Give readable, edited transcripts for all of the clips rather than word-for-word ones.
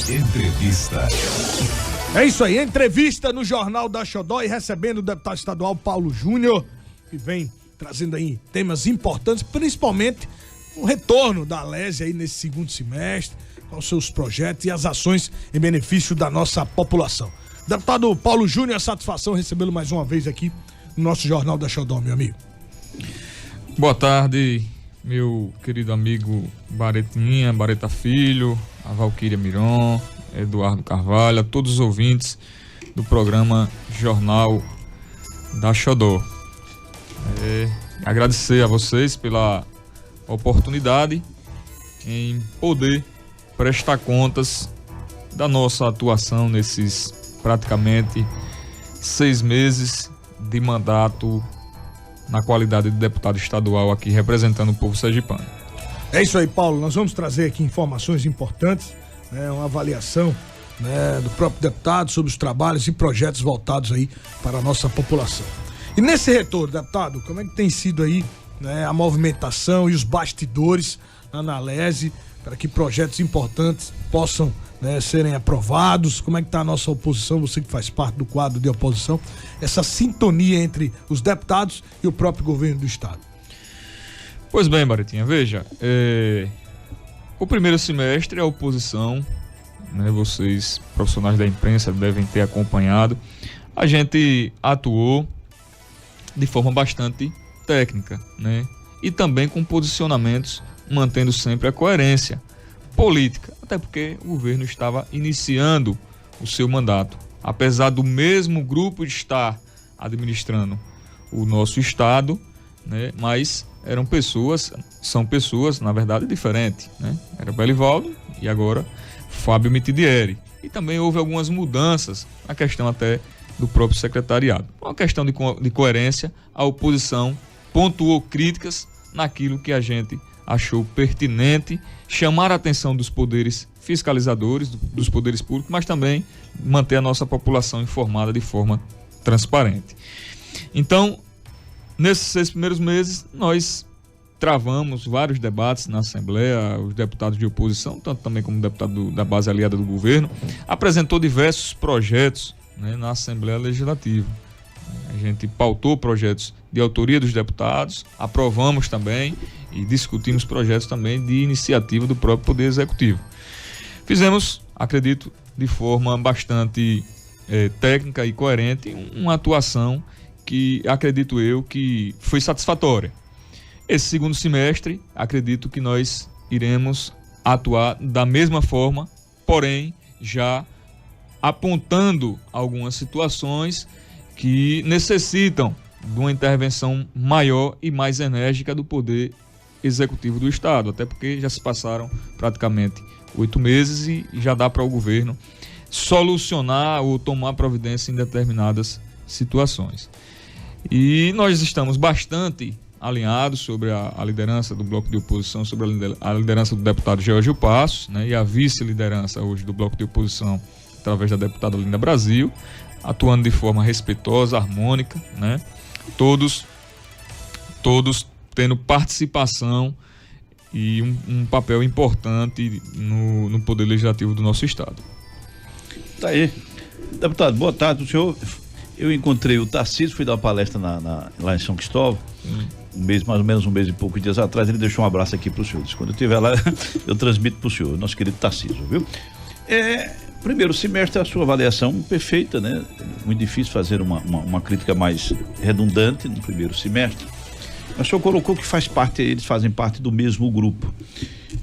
Entrevista. É isso aí, entrevista no Jornal da Xodó e recebendo o deputado estadual Paulo Júnior, que vem trazendo aí temas importantes, principalmente o retorno da Alese aí nesse segundo semestre, com os seus projetos e as ações em benefício da nossa população. Deputado Paulo Júnior, é satisfação recebê-lo mais uma vez aqui no nosso Jornal da Xodó, meu amigo. Boa tarde, meu querido amigo Baretinha, Bareta Filho, a Valquíria Miron, Eduardo Carvalho, a todos os ouvintes do programa Jornal da Xodó. Agradecer a vocês pela oportunidade em poder prestar contas da nossa atuação nesses praticamente 6 meses de mandato na qualidade de deputado estadual aqui representando o povo sergipano. É isso aí, Paulo, nós vamos trazer aqui informações importantes, né, uma avaliação, né, do próprio deputado sobre os trabalhos e projetos voltados aí para a nossa população. E nesse retorno, deputado, como é que tem sido aí, né, a movimentação e os bastidores lá na Alese para que projetos importantes possam, né, serem aprovados? Como é que está a nossa oposição, você que faz parte do quadro de oposição, essa sintonia entre os deputados e o próprio governo do estado? Pois bem, Baretinha, veja, o primeiro semestre a oposição, né, vocês profissionais da imprensa devem ter acompanhado, a gente atuou de forma bastante técnica, né, e também com posicionamentos mantendo sempre a coerência política, até porque o governo estava iniciando o seu mandato. Apesar do mesmo grupo estar administrando o nosso estado, né, mas são pessoas, na verdade, diferentes, né? Era Belivaldo e agora Fábio Mitidieri. E também houve algumas mudanças na questão até do próprio secretariado. Uma questão de coerência, a oposição pontuou críticas naquilo que a gente achou pertinente, chamar a atenção dos poderes fiscalizadores, dos poderes públicos, mas também manter a nossa população informada de forma transparente. Então, nesses 6 primeiros meses, nós travamos vários debates na Assembleia, os deputados de oposição, tanto também como deputado da base aliada do governo, apresentou diversos projetos, né, na Assembleia Legislativa. A gente pautou projetos de autoria dos deputados, aprovamos também e discutimos projetos também de iniciativa do próprio Poder Executivo. Fizemos, acredito, de forma bastante técnica e coerente, uma atuação que acredito eu que foi satisfatória. Esse segundo semestre, acredito que nós iremos atuar da mesma forma, porém já apontando algumas situações que necessitam de uma intervenção maior e mais enérgica do Poder Executivo do Estado, até porque já se passaram praticamente 8 meses e já dá para o governo solucionar ou tomar providência em determinadas situações. E nós estamos bastante alinhados sobre a liderança do bloco de oposição, sobre a liderança do deputado Georgio Passos, né, e a vice-liderança hoje do bloco de oposição através da deputada Linda Brasil, atuando de forma respeitosa, harmônica, né, todos tendo participação e um papel importante no Poder Legislativo do nosso estado. Tá aí. Deputado, boa tarde pro senhor. Eu encontrei o Tarcísio, fui dar uma palestra lá em São Cristóvão, mais ou menos um mês e poucos dias atrás. Ele deixou um abraço aqui pro senhor. Quando eu estiver lá, eu transmito pro senhor, nosso querido Tarcísio, viu? Primeiro semestre, a sua avaliação perfeita, né? Muito difícil fazer uma crítica mais redundante no primeiro semestre. Mas o senhor colocou que eles fazem parte do mesmo grupo.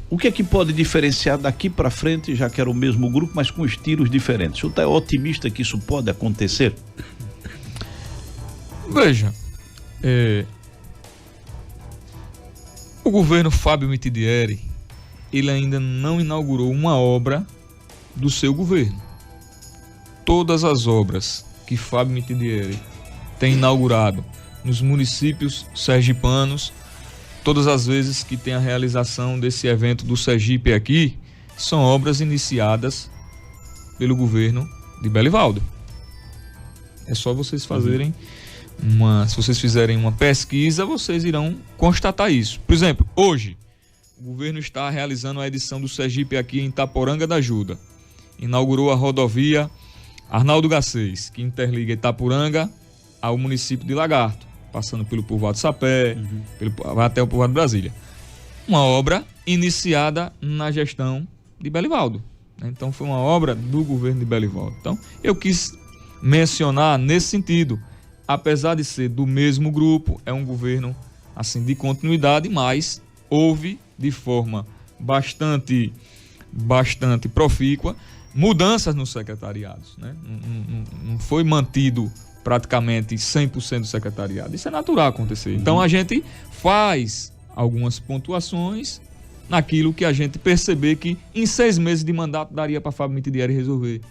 O que é que pode diferenciar daqui para frente, já que era o mesmo grupo, mas com estilos diferentes? O senhor está otimista que isso pode acontecer? Veja, o governo Fábio Mitidieri, ele ainda não inaugurou uma obra do seu governo. Todas as obras que Fábio Mitidieri tem inaugurado nos municípios sergipanos, todas as vezes que tem a realização desse evento do Sergipe aqui, são obras iniciadas pelo governo de Belivaldo. É só vocês fazerem se vocês fizerem uma pesquisa, vocês irão constatar isso. Por exemplo, hoje, o governo está realizando a edição do Sergipe aqui em Itaporanga da Ajuda. inaugurou a rodovia Arnaldo Garcês, que interliga Itapuranga ao município de Lagarto, passando pelo povoado Sapé, vai até o povoado de Brasília. Uma obra iniciada na gestão de Belivaldo. Então foi uma obra do governo de Belivaldo. Então eu quis mencionar nesse sentido, apesar de ser do mesmo grupo, é um governo assim de continuidade, mas houve de forma bastante profícua mudanças nos secretariados, né? Não foi mantido praticamente 100% do secretariado. Isso é natural acontecer. Então a gente faz algumas pontuações naquilo que a gente perceber que em 6 meses de mandato daria para Fábio Mitidieri resolver.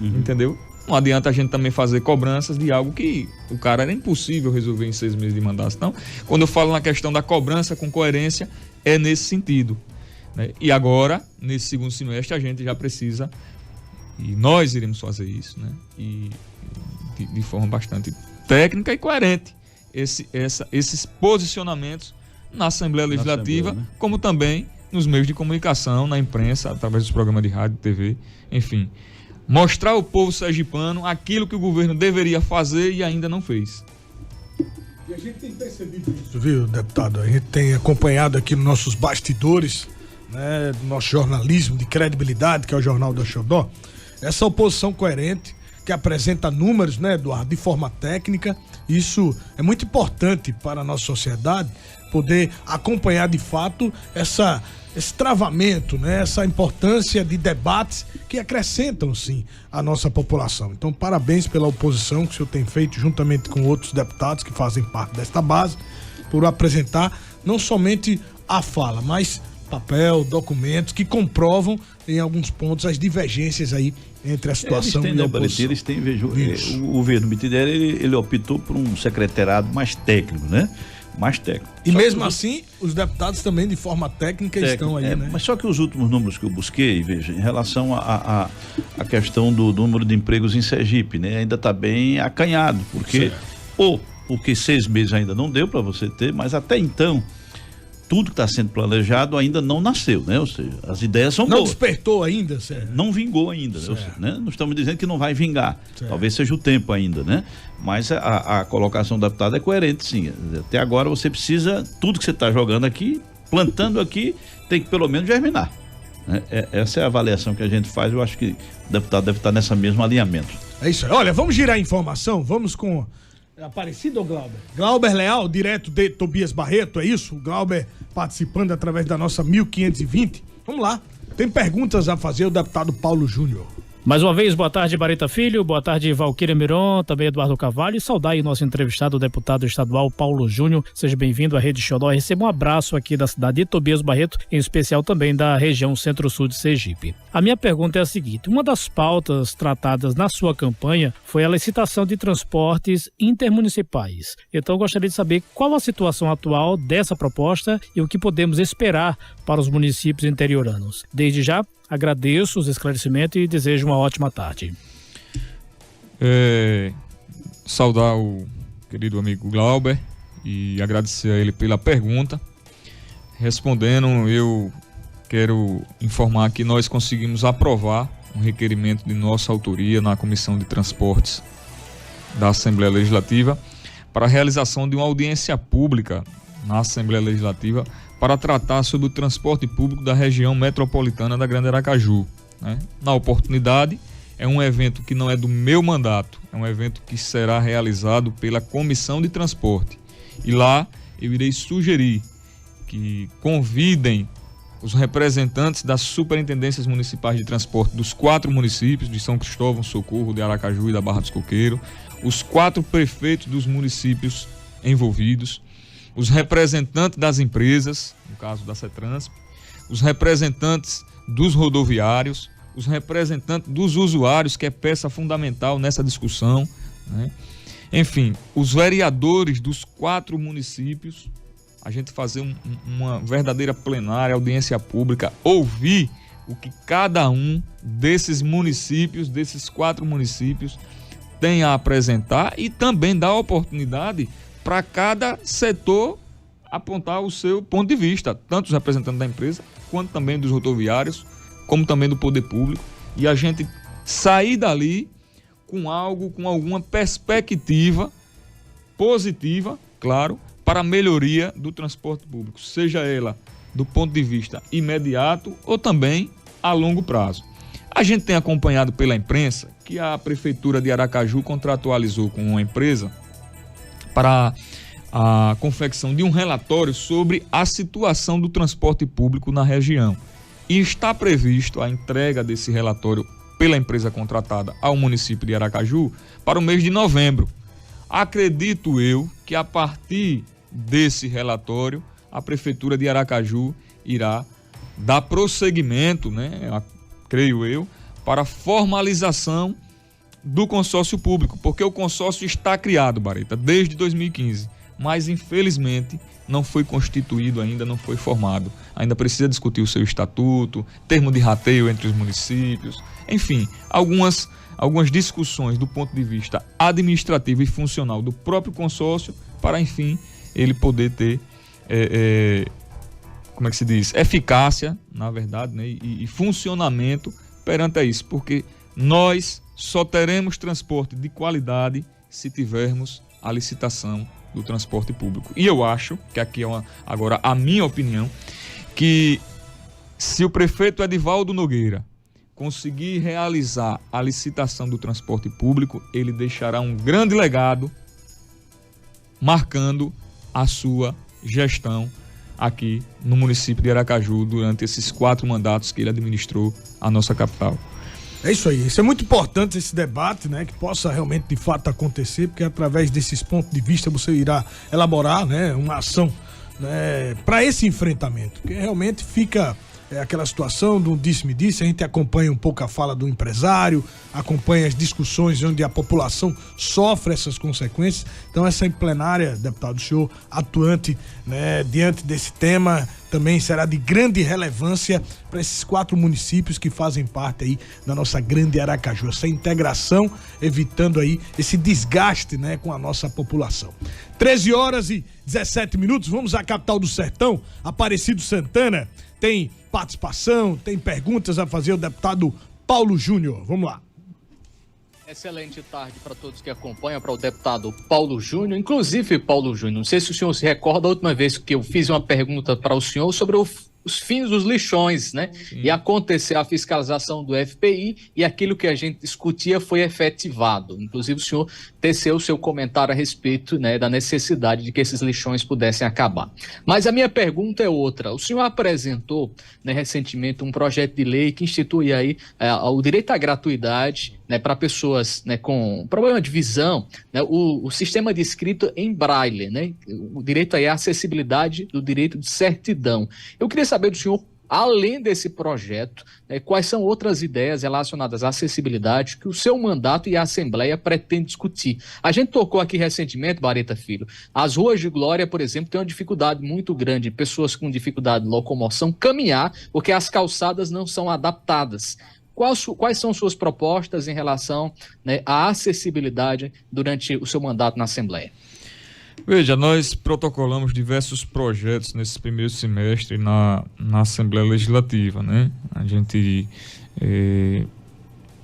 Entendeu? Não adianta a gente também fazer cobranças de algo que o cara era impossível resolver em 6 meses de mandato. Então, quando eu falo na questão da cobrança com coerência, é nesse sentido, né? E agora, nesse segundo semestre, a gente já precisa, e nós iremos fazer isso, né? E de forma bastante técnica e coerente, esses posicionamentos na Assembleia Legislativa, né? Como também nos meios de comunicação, na imprensa, através dos programas de rádio, TV, enfim. Mostrar ao povo sergipano aquilo que o governo deveria fazer e ainda não fez. E a gente tem percebido isso, viu, deputado? A gente tem acompanhado aqui nos nossos bastidores, né, do nosso jornalismo de credibilidade, que é o Jornal do Xodó, essa oposição coerente, que apresenta números, né, Eduardo, de forma técnica. Isso é muito importante para a nossa sociedade, poder acompanhar de fato esse travamento, né, essa importância de debates que acrescentam, sim, a nossa população. Então, parabéns pela oposição que o senhor tem feito, juntamente com outros deputados que fazem parte desta base, por apresentar não somente a fala, mas papel, documentos que comprovam em alguns pontos as divergências aí entre a situação e a oposição. Eles têm, o governo Mitidieri, ele optou por um secretariado mais técnico, né? Mais técnico. E só mesmo assim, os deputados também de forma técnica estão aí, né? Mas só que os últimos números que eu busquei, veja, em relação a questão do número de empregos em Sergipe, né? Ainda está bem acanhado, porque porque 6 meses ainda não deu para você ter, mas até então tudo que está sendo planejado ainda não nasceu, né? Ou seja, as ideias são boas. Não despertou ainda, certo? Não vingou ainda, né? Não estamos dizendo que não vai vingar. Certo. Talvez seja o tempo ainda, né? Mas a colocação do deputado é coerente, sim. Até agora você precisa, tudo que você está jogando aqui, plantando aqui, tem que pelo menos germinar, né? Essa é a avaliação que a gente faz. Eu acho que o deputado deve estar nesse mesmo alinhamento. É isso aí. Olha, vamos girar a informação, vamos com Aparecido ou Glauber? Glauber Leal, direto de Tobias Barreto, é isso? O Glauber participando através da nossa 1520. Vamos lá, tem perguntas a fazer o deputado Paulo Júnior. Mais uma vez, boa tarde, Bareta Filho, boa tarde, Valquíria Miron, também Eduardo Carvalho, e saudar aí o nosso entrevistado, o deputado estadual Paulo Júnior. Seja bem-vindo à Rede Xodó. Receba um abraço aqui da cidade de Tobias Barreto, em especial também da região Centro-Sul de Sergipe. A minha pergunta é a seguinte: uma das pautas tratadas na sua campanha foi a licitação de transportes intermunicipais. Então, gostaria de saber qual a situação atual dessa proposta e o que podemos esperar para os municípios interioranos. Desde já, agradeço os esclarecimentos e desejo uma ótima tarde. Saudar o querido amigo Glauber e agradecer a ele pela pergunta. Respondendo, eu quero informar que nós conseguimos aprovar um requerimento de nossa autoria na Comissão de Transportes da Assembleia Legislativa para a realização de uma audiência pública na Assembleia Legislativa para tratar sobre o transporte público da região metropolitana da Grande Aracaju, né? Na oportunidade, é um evento que não é do meu mandato, é um evento que será realizado pela Comissão de Transporte. E lá eu irei sugerir que convidem os representantes das superintendências municipais de transporte dos 4 municípios, de São Cristóvão, Socorro, de Aracaju e da Barra dos Coqueiros, os 4 prefeitos dos municípios envolvidos, os representantes das empresas, no caso da CETRANSP, os representantes dos rodoviários, os representantes dos usuários, que é peça fundamental nessa discussão, né? Enfim, os vereadores dos 4 municípios, a gente fazer uma verdadeira plenária, audiência pública, ouvir o que cada um desses municípios, desses 4 municípios, tem a apresentar e também dar oportunidade para cada setor apontar o seu ponto de vista, tanto os representantes da empresa, quanto também dos rodoviários, como também do poder público, e a gente sair dali com alguma perspectiva positiva, claro, para a melhoria do transporte público, seja ela do ponto de vista imediato ou também a longo prazo. A gente tem acompanhado pela imprensa que a Prefeitura de Aracaju contratualizou com uma empresa para a confecção de um relatório sobre a situação do transporte público na região. E está previsto a entrega desse relatório pela empresa contratada ao município de Aracaju para o mês de novembro. Acredito eu que a partir desse relatório, a Prefeitura de Aracaju irá dar prosseguimento, creio eu, para a formalização do consórcio público, porque o consórcio está criado, Bareta, desde 2015, mas infelizmente não foi constituído ainda, não foi formado. Ainda precisa discutir o seu estatuto, termo de rateio entre os municípios, enfim, algumas discussões do ponto de vista administrativo e funcional do próprio consórcio para, enfim, ele poder ter, como é que se diz, eficácia, na verdade, e funcionamento perante a isso, porque nós só teremos transporte de qualidade se tivermos a licitação do transporte público. E eu acho, que aqui é agora a minha opinião, que se o prefeito Edivaldo Nogueira conseguir realizar a licitação do transporte público, ele deixará um grande legado marcando a sua gestão aqui no município de Aracaju durante esses 4 mandatos que ele administrou a nossa capital. É isso aí, isso é muito importante, esse debate, que possa realmente de fato acontecer, porque através desses pontos de vista você irá elaborar, uma ação, para esse enfrentamento, que realmente fica aquela situação do disse-me-disse. A gente acompanha um pouco a fala do empresário, acompanha as discussões onde a população sofre essas consequências. Então essa plenária, deputado, o senhor atuante diante desse tema também será de grande relevância para esses 4 municípios que fazem parte aí da nossa grande Aracaju, essa integração, evitando aí esse desgaste com a nossa população. 13h17, vamos à capital do sertão, Aparecido Santana. Tem participação, tem perguntas a fazer o deputado Paulo Júnior. Vamos lá. Excelente tarde para todos que acompanham, para o deputado Paulo Júnior. Inclusive, Paulo Júnior, não sei se o senhor se recorda, a última vez que eu fiz uma pergunta para o senhor sobre os fins dos lixões, E aconteceu a fiscalização do FPI e aquilo que a gente discutia foi efetivado. Inclusive, o senhor teceu o seu comentário a respeito da necessidade de que esses lixões pudessem acabar. Mas a minha pergunta é outra. O senhor apresentou recentemente um projeto de lei que institui aí o direito à gratuidade para pessoas com problema de visão, o sistema de escrita em braille, o direito aí à acessibilidade do direito de certidão. Eu queria saber do senhor, além desse projeto, quais são outras ideias relacionadas à acessibilidade que o seu mandato e a Assembleia pretendem discutir. A gente tocou aqui recentemente, Bareta Filho, as ruas de Glória, por exemplo, tem uma dificuldade muito grande, pessoas com dificuldade de locomoção caminhar, porque as calçadas não são adaptadas. Quais são suas propostas em relação à acessibilidade durante o seu mandato na Assembleia? Veja, nós protocolamos diversos projetos nesse primeiro semestre na Assembleia Legislativa, A gente,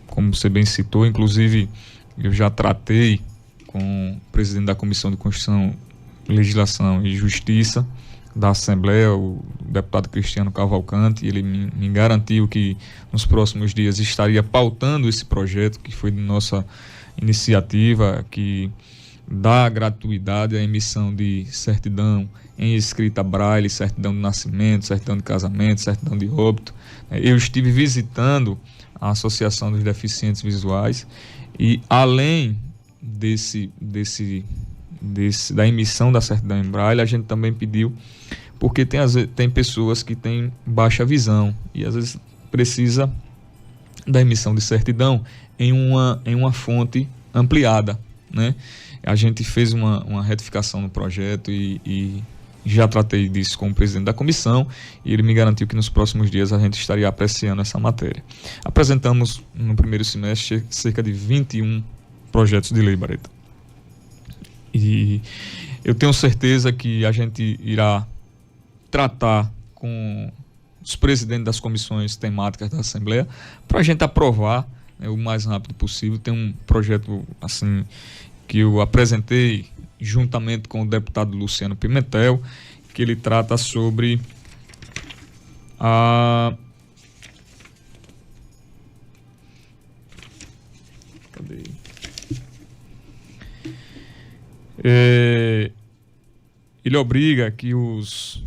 como você bem citou, inclusive eu já tratei com o presidente da Comissão de Constituição, Legislação e Justiça da Assembleia, o deputado Cristiano Cavalcante, e ele me garantiu que nos próximos dias estaria pautando esse projeto, que foi de nossa iniciativa, que dá gratuidade à emissão de certidão em escrita braille, certidão de nascimento, certidão de casamento, certidão de óbito. Eu estive visitando a Associação dos Deficientes Visuais e, além da emissão da certidão em braille, a gente também pediu, porque tem pessoas que têm baixa visão e às vezes precisa da emissão de certidão em uma fonte ampliada, A gente fez uma retificação no projeto e já tratei disso com o presidente da comissão e ele me garantiu que nos próximos dias a gente estaria apreciando essa matéria. Apresentamos no primeiro semestre cerca de 21 projetos de lei, Bareta. E eu tenho certeza que a gente irá tratar com os presidentes das comissões temáticas da Assembleia, para a gente aprovar, né, o mais rápido possível. Tem um projeto assim que eu apresentei juntamente com o deputado Luciano Pimentel, que ele trata sobre a... Cadê? Ele obriga que os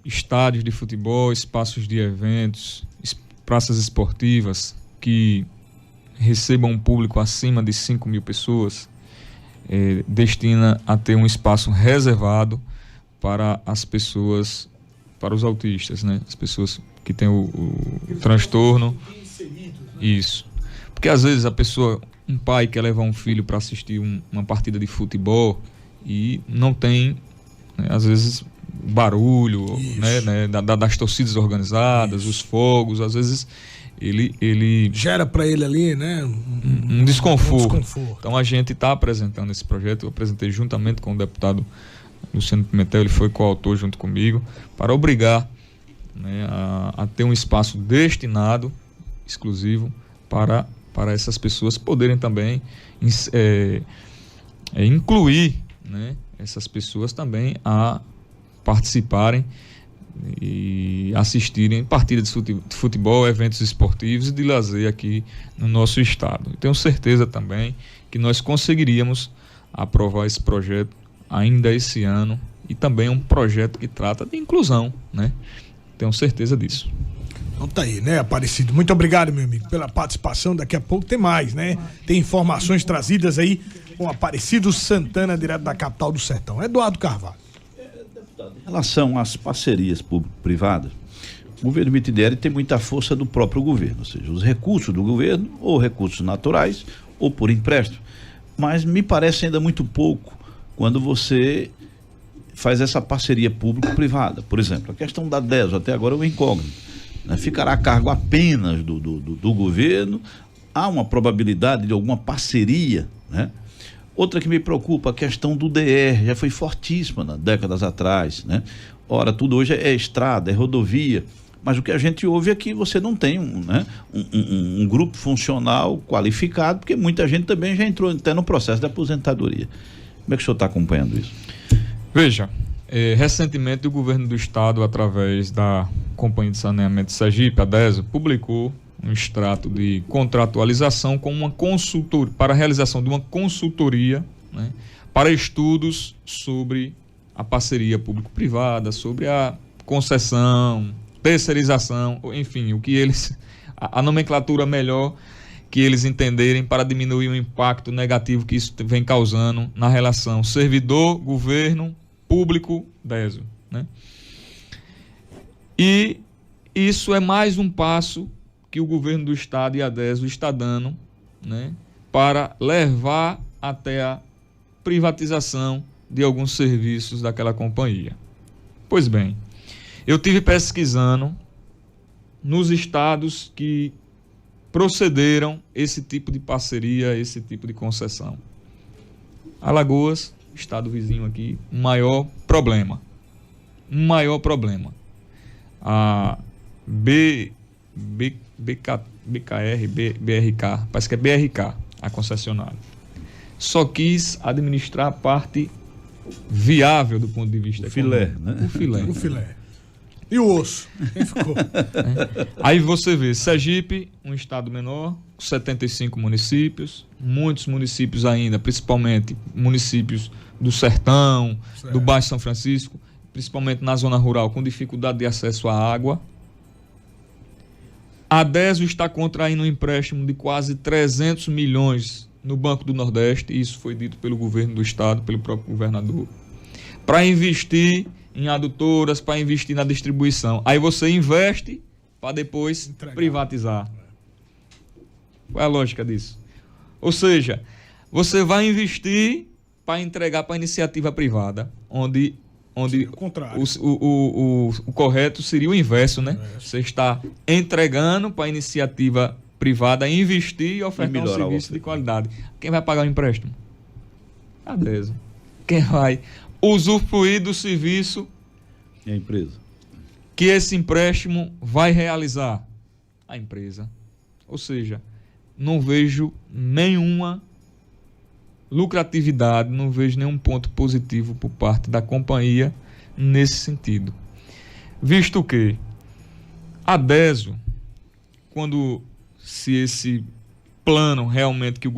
estádios de futebol, espaços de eventos, praças esportivas que recebam um público acima de 5 mil pessoas, destina a ter um espaço reservado para as pessoas, para os autistas, né? As pessoas que têm o transtorno. Isso. Porque às vezes um pai quer levar um filho para assistir uma partida de futebol e não tem, né, às vezes, barulho, né, das torcidas organizadas, os fogos, às vezes ele gera para ele ali, né, um desconforto. Então a gente está apresentando esse projeto. Eu apresentei juntamente com o deputado Luciano Pimentel, ele foi coautor junto comigo, para obrigar, né, a ter um espaço destinado, exclusivo, para essas pessoas poderem também incluir, né, essas pessoas também a participarem e assistirem partidas de futebol, eventos esportivos e de lazer aqui no nosso estado. Eu tenho certeza também que nós conseguiríamos aprovar esse projeto ainda esse ano, e também um projeto que trata de inclusão, né? Tenho certeza disso. Então tá aí, né, Aparecido? Muito obrigado, meu amigo, pela participação. Daqui a pouco tem mais, né? Tem informações trazidas aí com Aparecido Santana, direto da capital do sertão. Eduardo Carvalho. Em relação às parcerias público-privadas, o governo Mitidieri tem muita força do próprio governo, ou seja, os recursos do governo, ou recursos naturais, ou por empréstimo. Mas me parece ainda muito pouco quando você faz essa parceria público-privada. Por exemplo, a questão da DESO, até agora é uma incógnita, né? Ficará a cargo apenas do governo? Há uma probabilidade de alguma parceria, né? Outra que me preocupa, a questão do DR, já foi fortíssima décadas atrás, né? Ora, tudo hoje é estrada, é rodovia, mas o que a gente ouve é que você não tem um grupo funcional qualificado, porque muita gente também já entrou até no processo de aposentadoria. Como é que o senhor está acompanhando isso? Veja, recentemente o governo do estado, através da Companhia de Saneamento de Sergipe, a DESO, publicou um extrato de contratualização com uma consultoria, para a realização de uma consultoria, né, para estudos sobre a parceria público-privada, sobre a concessão, terceirização, enfim, o que eles, a nomenclatura melhor que eles entenderem para diminuir o impacto negativo que isso vem causando na relação servidor, governo, público, DESO, né? E isso é mais um passo que o governo do estado e a DESO está dando, né, para levar até a privatização de alguns serviços daquela companhia. Pois bem, eu tive pesquisando nos estados que procederam esse tipo de parceria, esse tipo de concessão. Alagoas, estado vizinho aqui, maior problema. A BRK, parece que é BRK, a concessionária, só quis administrar a parte viável do ponto de vista filé, né? O filé. E o osso? Quem ficou? Aí você vê, Sergipe, um estado menor, 75 municípios, muitos municípios ainda, principalmente municípios do sertão, certo, do Baixo São Francisco, principalmente na zona rural, com dificuldade de acesso à água. A DESO está contraindo um empréstimo de quase 300 milhões no Banco do Nordeste, e isso foi dito pelo governo do estado, pelo próprio governador, para investir em adutoras, para investir na distribuição. Aí você investe para depois privatizar. Qual é a lógica disso? Ou seja, você vai investir para entregar para a iniciativa privada, onde o correto seria o inverso, né? Você está entregando para a iniciativa privada investir e ofertar um serviço de qualidade. Quem vai pagar o empréstimo? A DESO. Quem vai usufruir do serviço? É a empresa. que esse empréstimo vai realizar? A empresa. Ou seja, não vejo nenhuma lucratividade, não vejo nenhum ponto positivo por parte da companhia nesse sentido. Visto que a DESO, se esse plano realmente que o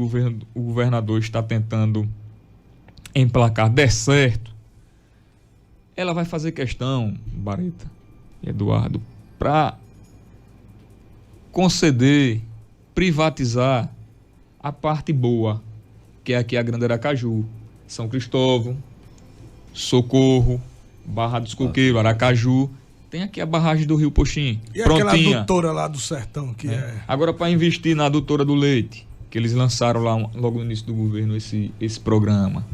governador está tentando emplacar der certo, ela vai fazer questão, Bareta e Eduardo, para conceder, privatizar a parte boa, que é aqui a Grande Aracaju, São Cristóvão, Socorro, Barra dos Coqueiros, Aracaju. Tem aqui a barragem do Rio Poxim, E prontinha. aquela adutora lá do sertão, que é... Agora, para investir na adutora do leite, que eles lançaram lá logo no início do governo esse programa,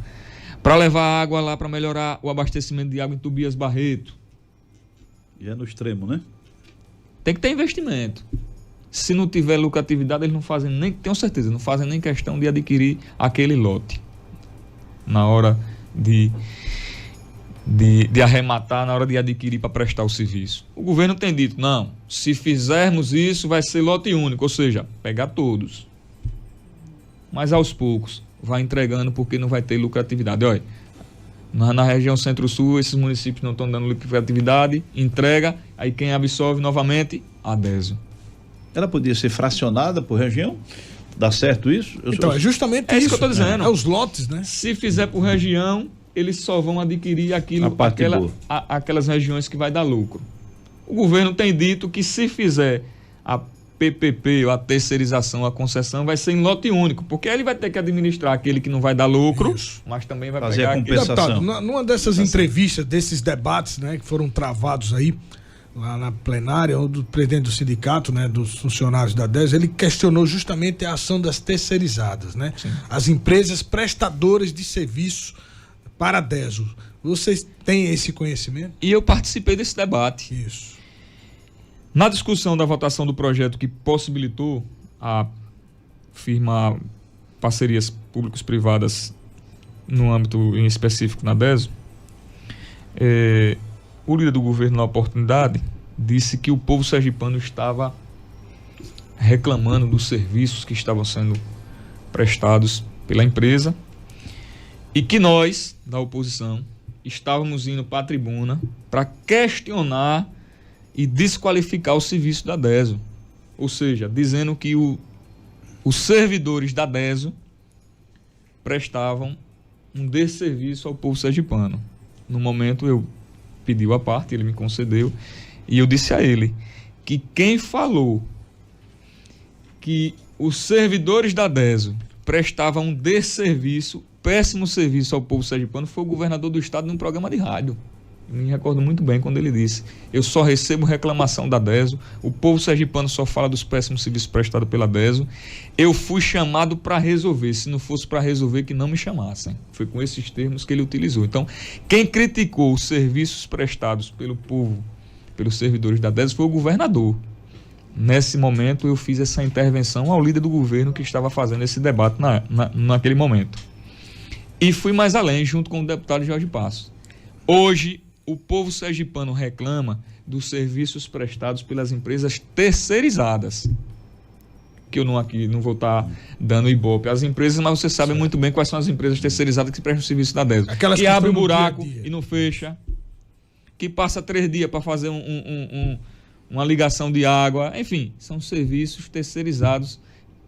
para levar água lá, para melhorar o abastecimento de água em Tobias Barreto. E é no extremo, né? Tem que ter investimento. Se não tiver lucratividade, eles não fazem nem, tenho certeza, não fazem nem questão de adquirir aquele lote na hora de arrematar, na hora de adquirir para prestar o serviço. O governo tem dito, não, se fizermos isso vai ser lote único, ou seja, pegar todos. Mas aos poucos vai entregando porque não vai ter lucratividade. Olha, na região Centro-Sul, esses municípios não estão dando lucratividade, entrega, aí quem absorve novamente? A DESO. Ela podia ser fracionada por região? Dá certo isso? Então, é justamente isso que eu estou dizendo. É os lotes, né? Se fizer por região, eles só vão adquirir aquelas regiões que vai dar lucro. O governo tem dito que se fizer a PPP, ou a terceirização, a concessão, vai ser em lote único, porque ele vai ter que administrar aquele que não vai dar lucro, mas também vai fazer pegar a compensação. Deputado, numa dessas entrevistas, desses debates, né, que foram travados aí, lá na plenária, o do presidente do sindicato, né, dos funcionários da DES, ele questionou justamente a ação das terceirizadas, né? Sim. As empresas prestadoras de serviço para a DESO. Vocês têm esse conhecimento? E eu participei desse debate. Isso. Na discussão da votação do projeto que possibilitou a firmar parcerias públicos-privadas no âmbito em específico na DESO, o líder do governo, na oportunidade, disse que o povo sergipano estava reclamando dos serviços que estavam sendo prestados pela empresa e que nós, da oposição, estávamos indo para a tribuna para questionar e desqualificar o serviço da DESO. Ou seja, dizendo que os servidores da DESO prestavam um desserviço ao povo sergipano. No momento eu pedi a parte, ele me concedeu, e eu disse a ele que quem falou que os servidores da DESO prestavam um desserviço, péssimo serviço ao povo sergipano, foi o governador do estado num programa de rádio. Eu me recordo muito bem quando ele disse: eu só recebo reclamação da DESO, o povo sergipano só fala dos péssimos serviços prestados pela DESO, eu fui chamado para resolver, se não fosse para resolver que não me chamassem. Foi com esses termos que ele utilizou. Então, quem criticou os serviços prestados pelo povo, pelos servidores da DESO, foi o governador. Nesse momento eu fiz essa intervenção ao líder do governo que estava fazendo esse debate naquele momento. E fui mais além, junto com o deputado Jorge Passos. Hoje, o povo sergipano reclama dos serviços prestados pelas empresas terceirizadas. Que eu não vou estar dando ibope às empresas, mas você sabe muito bem quais são as empresas terceirizadas que prestam serviço da DESO. Aquelas que abre um buraco dia. E não fecha. Que passa 3 dias para fazer uma ligação de água. Enfim, são serviços terceirizados,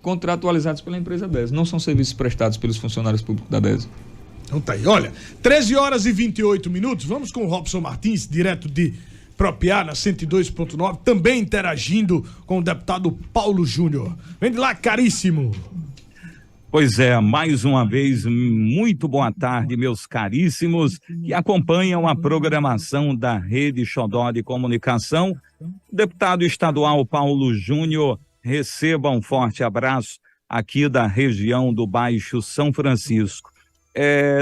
contratualizados pela empresa DESO. Não são serviços prestados pelos funcionários públicos da DESO. Então tá aí, olha, 13h28, vamos com o Robson Martins, direto de Propiá, na 102.9, também interagindo com o deputado Paulo Júnior. Vem de lá, caríssimo. Pois é, mais uma vez, muito boa tarde, meus caríssimos, que acompanham a programação da Rede Xodó de Comunicação. Deputado estadual Paulo Júnior, receba um forte abraço aqui da região do Baixo São Francisco.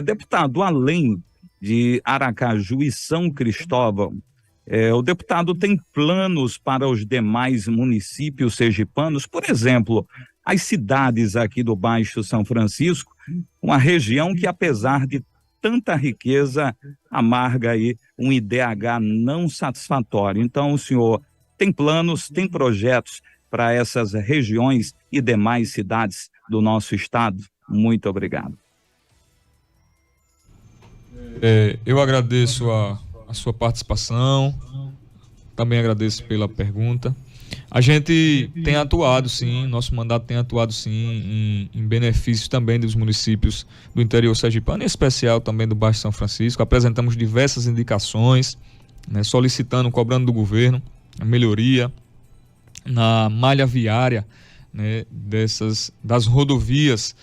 Deputado, além de Aracaju e São Cristóvão, o deputado tem planos para os demais municípios sergipanos, por exemplo, as cidades aqui do Baixo São Francisco, uma região que, apesar de tanta riqueza amarga aí um IDH não satisfatório. Então, o senhor tem planos, tem projetos para essas regiões e demais cidades do nosso estado? Muito obrigado. Eu agradeço a sua participação, também agradeço pela pergunta. A gente tem atuado, sim, nosso mandato tem atuado, sim, em benefício também dos municípios do interior sergipano, em especial também do Baixo São Francisco. Apresentamos diversas indicações, né, solicitando, cobrando do governo a melhoria na malha viária, né, das rodovias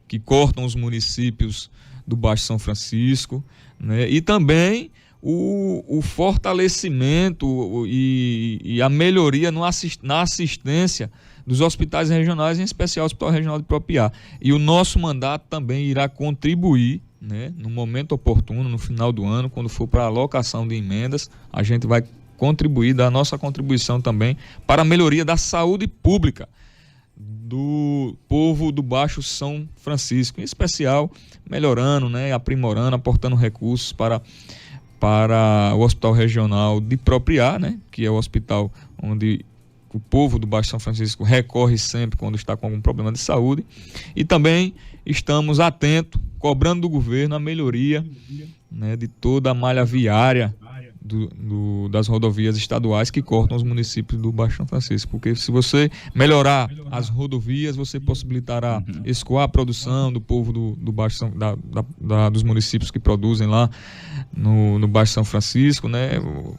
que cortam os municípios do Baixo São Francisco, né, e também o fortalecimento e a melhoria na assistência dos hospitais regionais, em especial o Hospital Regional de Propiá. E o nosso mandato também irá contribuir, né, no momento oportuno, no final do ano, quando for para a alocação de emendas, a gente vai contribuir, dar a nossa contribuição também para a melhoria da saúde pública do povo do Baixo São Francisco, em especial melhorando, né, aprimorando, aportando recursos para o Hospital Regional de Propriá, né, que é o hospital onde o povo do Baixo São Francisco recorre sempre quando está com algum problema de saúde. E também estamos atentos, cobrando do governo a melhoria, né, de toda a malha viária das rodovias estaduais que cortam os municípios do Baixo São Francisco, porque se você melhorar as rodovias, você possibilitará escoar a produção do povo do Baixo São, dos municípios que produzem lá no Baixo São Francisco, né?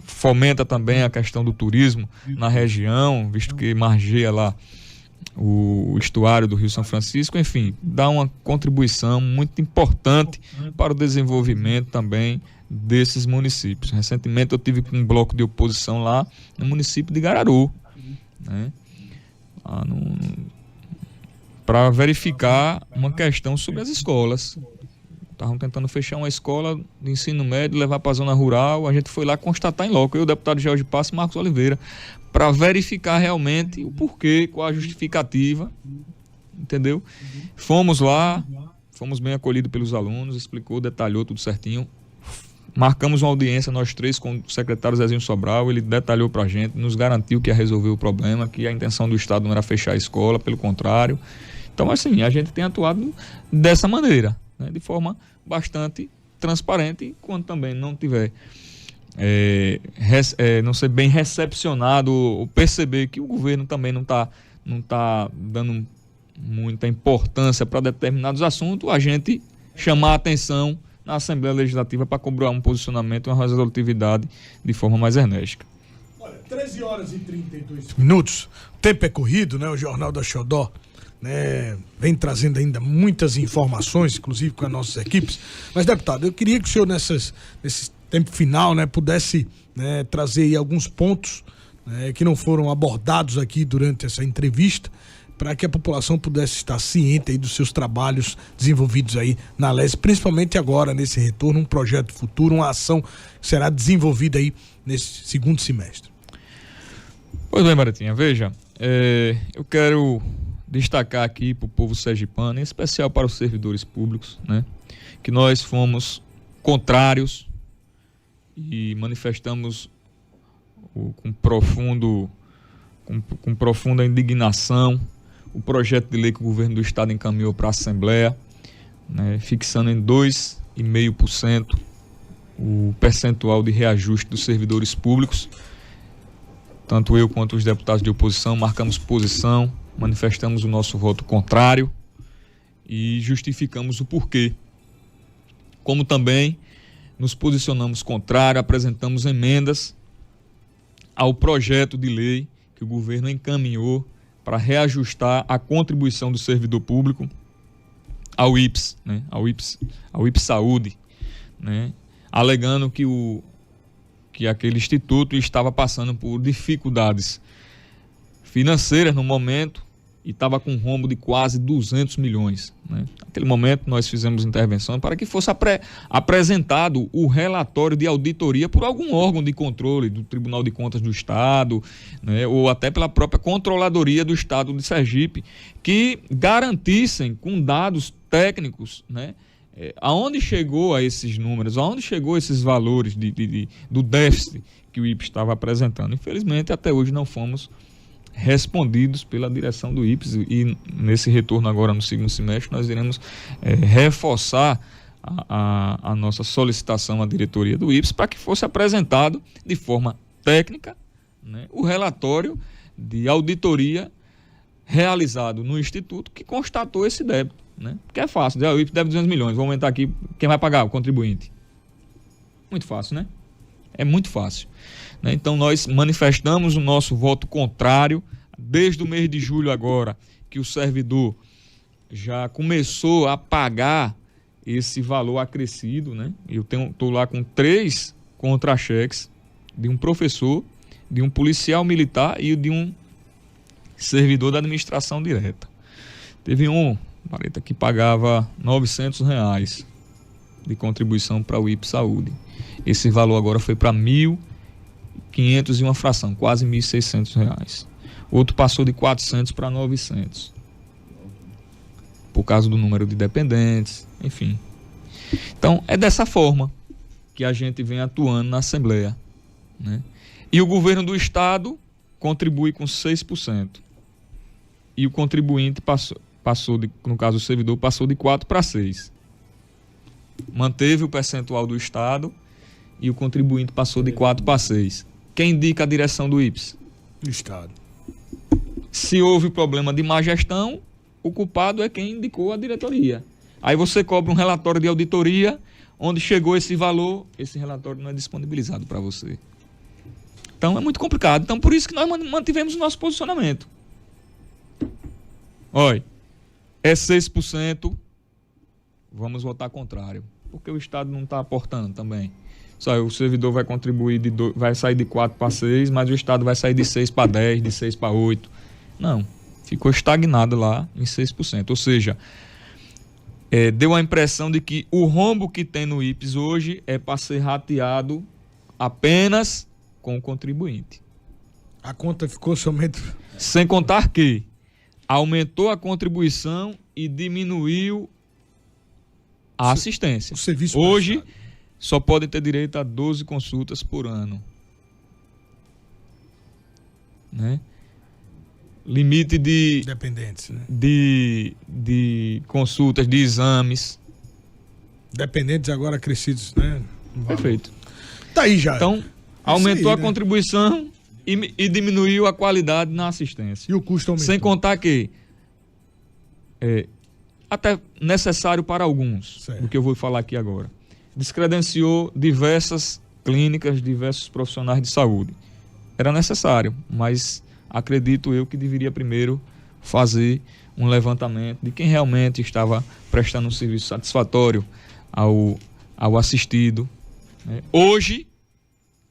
Fomenta também a questão do turismo na região, visto que margeia lá o estuário do Rio São Francisco. Enfim, dá uma contribuição muito importante para o desenvolvimento também desses municípios. Recentemente eu tive um bloco de oposição lá no município de Gararu, né, para verificar uma questão sobre as escolas. Estavam tentando fechar uma escola de ensino médio, levar para a zona rural. A gente foi lá constatar em loco, eu, o deputado Jorge Passo e Marcos Oliveira, para verificar realmente o porquê, qual a justificativa, entendeu? Fomos lá, fomos bem acolhidos pelos alunos, explicou, detalhou tudo certinho. Marcamos uma audiência, nós três, com o secretário Zezinho Sobral. Ele detalhou para a gente, nos garantiu que ia resolver o problema, que a intenção do Estado não era fechar a escola, pelo contrário. Então, assim, a gente tem atuado dessa maneira, né, de forma bastante transparente, quando também não tiver, não ser bem recepcionado, ou perceber que o governo também não tá dando muita importância para determinados assuntos, a gente chamar a atenção na Assembleia Legislativa para cobrar um posicionamento e uma resolutividade de forma mais enérgica. Olha, 13 horas e 32 minutos, o tempo é corrido, né? O Jornal da Xodó, né, vem trazendo ainda muitas informações, inclusive com as nossas equipes. Mas, deputado, eu queria que o senhor, nesse tempo final, né, pudesse, né, trazer aí alguns pontos, né, que não foram abordados aqui durante essa entrevista, para que a população pudesse estar ciente aí dos seus trabalhos desenvolvidos aí na LES, principalmente agora nesse retorno, um projeto futuro, uma ação que será desenvolvida aí nesse segundo semestre. Pois bem, Maritinha, veja, eu quero destacar aqui para o povo sergipano, em especial para os servidores públicos, né, que nós fomos contrários e manifestamos com profunda indignação o projeto de lei que o governo do estado encaminhou para a Assembleia, né, fixando em 2,5% o percentual de reajuste dos servidores públicos. Tanto eu quanto os deputados de oposição marcamos posição, manifestamos o nosso voto contrário e justificamos o porquê. Como também nos posicionamos contrário, apresentamos emendas ao projeto de lei que o governo encaminhou para reajustar a contribuição do servidor público ao IPS, né, ao IPS Saúde, né, alegando que aquele instituto estava passando por dificuldades financeiras no momento e estava com um rombo de quase 200 milhões. Né? Naquele momento nós fizemos intervenção para que fosse apresentado o relatório de auditoria por algum órgão de controle do Tribunal de Contas do Estado, né? Ou até pela própria Controladoria do Estado de Sergipe, que garantissem com dados técnicos, né, aonde chegou a esses números, aonde chegou esses valores do déficit que o IPES estava apresentando. Infelizmente, até hoje não fomos respondidos pela direção do IPES, e nesse retorno agora no segundo semestre nós iremos reforçar a nossa solicitação à diretoria do IPES para que fosse apresentado de forma técnica, né, o relatório de auditoria realizado no Instituto que constatou esse débito, né? Porque é fácil, o IPES deve 200 milhões, vou aumentar aqui, quem vai pagar? O contribuinte. Muito fácil, né? É muito fácil, né? Então nós manifestamos o nosso voto contrário desde o mês de julho agora, que o servidor já começou a pagar esse valor acrescido, né? Eu estou lá com 3 contra-cheques de um professor, de um policial militar e de um servidor da administração direta. Teve um, Marita, que pagava R$900 de contribuição para o IPES Saúde. Esse valor agora foi para 1.500 e uma fração, quase R$1.600. Outro passou de 400 para 900. Por causa do número de dependentes, enfim. Então, é dessa forma que a gente vem atuando na Assembleia, né? E o governo do Estado contribui com 6%. E o contribuinte passou no caso o servidor, passou de 4 para 6. Manteve o percentual do Estado e o contribuinte passou de 4 para 6. Quem indica a direção do IPES? O Estado. Se houve problema de má gestão, o culpado é quem indicou a diretoria. Aí você cobra um relatório de auditoria, onde chegou esse valor, esse relatório não é disponibilizado para você. Então é muito complicado. Então por isso que nós mantivemos o nosso posicionamento. Olha, é 6%, vamos votar contrário. Porque o Estado não está aportando também. Só o servidor vai contribuir, vai sair de 4 para 6, mas o Estado vai sair de 6 para 10, de 6 para 8. Não, ficou estagnado lá em 6%. Ou seja, deu a impressão de que o rombo que tem no IPES hoje é para ser rateado apenas com o contribuinte. A conta ficou somente... Sem contar que aumentou a contribuição e diminuiu a assistência. O serviço hoje prestado. Só podem ter direito a 12 consultas por ano, né? Limite de dependentes, né? de consultas, de exames. Dependentes agora crescidos, né? Perfeito. Tá aí já. Então, aumentou aí, a né? contribuição e diminuiu a qualidade na assistência. E o custo aumentou. Sem contar que até necessário para alguns, certo, do que eu vou falar aqui agora. Descredenciou diversas clínicas, diversos profissionais de saúde. Era necessário, mas acredito eu que deveria primeiro fazer um levantamento de quem realmente estava prestando um serviço satisfatório ao assistido, né? Hoje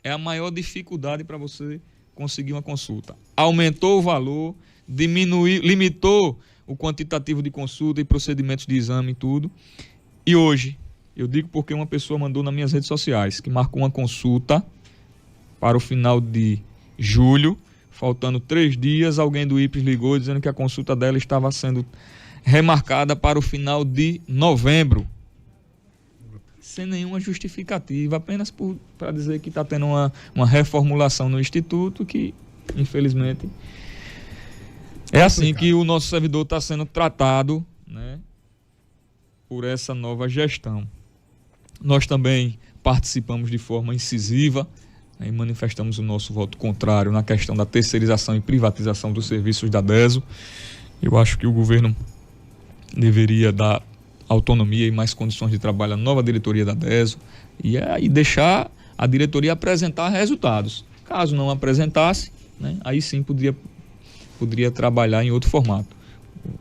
é a maior dificuldade para você conseguir uma consulta. Aumentou o valor, limitou o quantitativo de consulta e procedimentos de exame e tudo. E hoje, eu digo porque uma pessoa mandou nas minhas redes sociais que marcou uma consulta para o final de julho, faltando 3 dias, alguém do IPES ligou dizendo que a consulta dela estava sendo remarcada para o final de novembro. Sem nenhuma justificativa, apenas para dizer que está tendo uma reformulação no Instituto, que infelizmente é assim que o nosso servidor está sendo tratado, né, por essa nova gestão. Nós também participamos de forma incisiva, né, e manifestamos o nosso voto contrário na questão da terceirização e privatização dos serviços da DESO. Eu acho que o governo deveria dar autonomia e mais condições de trabalho à nova diretoria da DESO e deixar a diretoria apresentar resultados. Caso não apresentasse, né, aí sim poderia trabalhar em outro formato.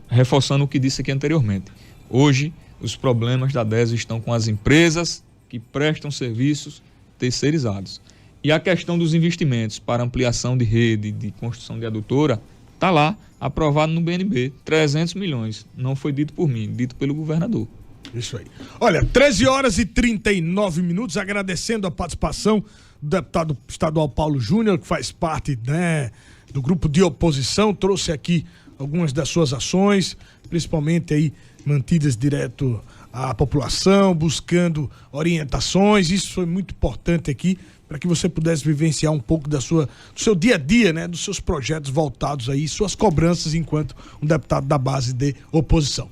Reforçando o que disse aqui anteriormente. Hoje, os problemas da DESO estão com as empresas que prestam serviços terceirizados. E a questão dos investimentos para ampliação de rede, de construção de adutora, está lá, aprovado no BNB, 300 milhões. Não foi dito por mim, dito pelo governador. Isso aí. Olha, 13h39, agradecendo a participação do deputado estadual Paulo Júnior, que faz parte, né, do grupo de oposição, trouxe aqui algumas das suas ações, principalmente aí mantidas direto a população, buscando orientações. Isso foi muito importante aqui para que você pudesse vivenciar um pouco do seu dia a dia, né, dos seus projetos voltados aí, suas cobranças enquanto um deputado da base de oposição.